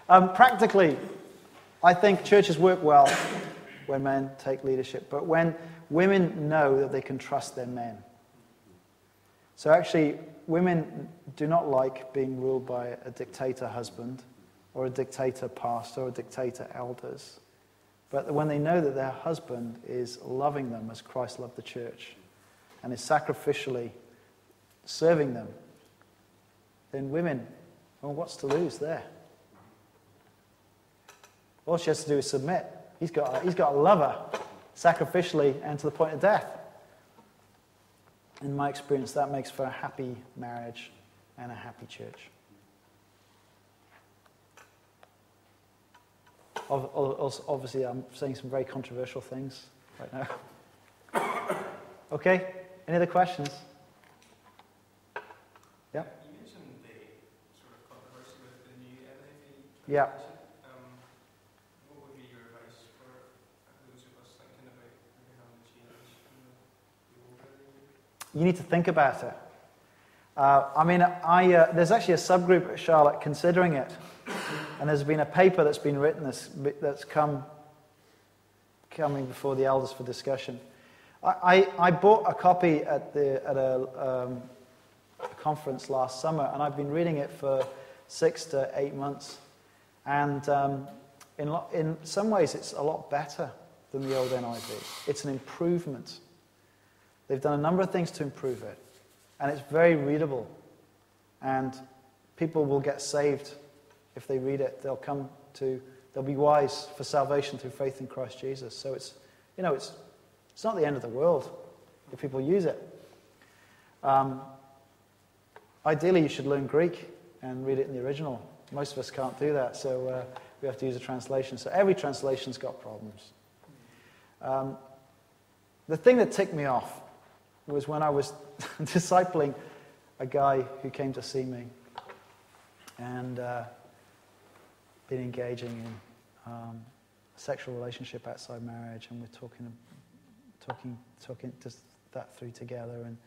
Practically, I think churches work well when men take leadership, but when women know that they can trust their men. So actually, women do not like being ruled by a dictator husband or a dictator pastor or a dictator elders. But when they know that their husband is loving them as Christ loved the church and is sacrificially serving them, then women, well, what's to lose there? All she has to do is submit. He's got to love her sacrificially and to the point of death. In my experience, that makes for a happy marriage and a happy church. Obviously, I'm saying some very controversial things right now. Okay, any other questions? Yeah? You mentioned the sort of controversy with the new NIV. Yeah. What would be your advice for those of us thinking about maybe having to change from the older NIV? You need to think about it. There's actually a subgroup at Charlotte considering it, and there's been a paper that's been written that's coming before the elders for discussion. I bought a copy at a conference last summer, and I've been reading it for 6 to 8 months. And in some ways, it's a lot better than the old NIV. It's an improvement. They've done a number of things to improve it, and it's very readable. And people will get saved if they read it. They'll be wise for salvation through faith in Christ Jesus. So it's not the end of the world if people use it. Ideally, you should learn Greek and read it in the original. Most of us can't do that, so we have to use a translation. So every translation's got problems. The thing that ticked me off was when I was discipling a guy who came to see me and been engaging in a sexual relationship outside marriage, and we're talking just that through together, and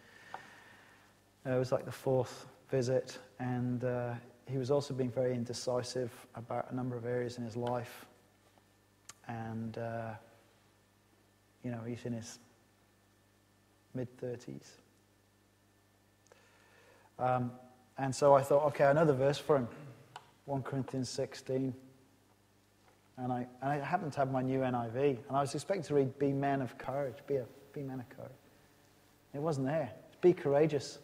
it was like the 4th visit, and he was also being very indecisive about a number of areas in his life, and he's in his mid-30s. And so I thought, okay, I know the verse for him, 1 Corinthians 16. And I happened to have my new NIV, and I was expecting to read, be men of courage, be men of courage. It wasn't there. Be courageous.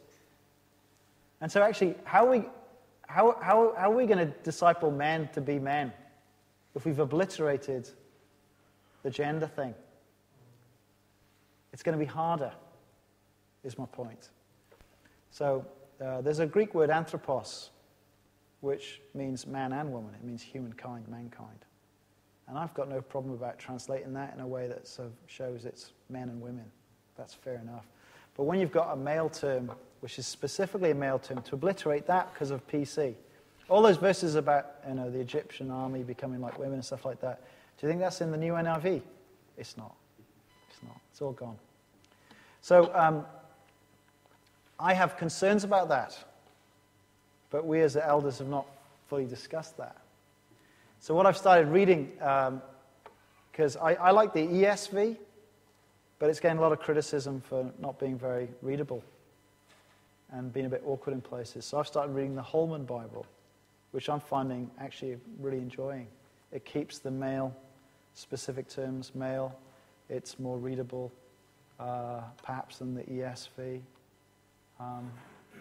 And so actually, how are we going to disciple men to be men if we've obliterated the gender thing? It's going to be harder, is my point. So there's a Greek word, anthropos, which means man and woman. It means humankind, mankind. And I've got no problem about translating that in a way that sort of shows it's men and women. That's fair enough. But when you've got a male term, which is specifically a male term, to obliterate that because of PC. All those verses about the Egyptian army becoming like women and stuff like that, do you think that's in the new NIV? It's not. It's not. It's all gone. So I have concerns about that. But we as the elders have not fully discussed that. So what I've started reading, because I like the ESV, but it's getting a lot of criticism for not being very readable and being a bit awkward in places. So I've started reading the Holman Bible, which I'm finding actually really enjoying. It keeps the male specific terms male. It's more readable, perhaps, than the ESV.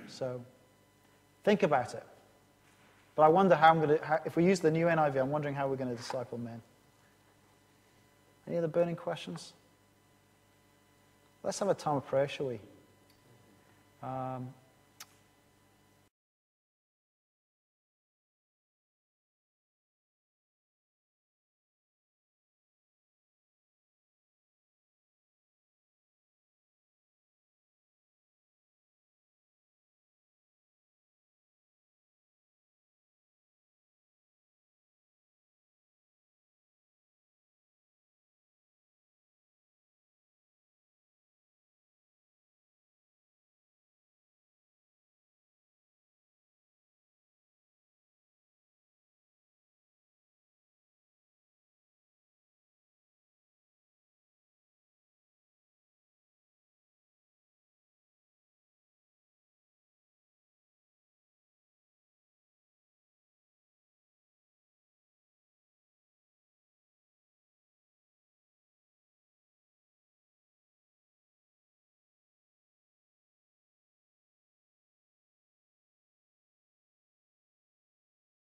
So think about it. But I wonder if we use the new NIV, I'm wondering how we're going to disciple men. Any other burning questions? Let's have a time of prayer, shall we?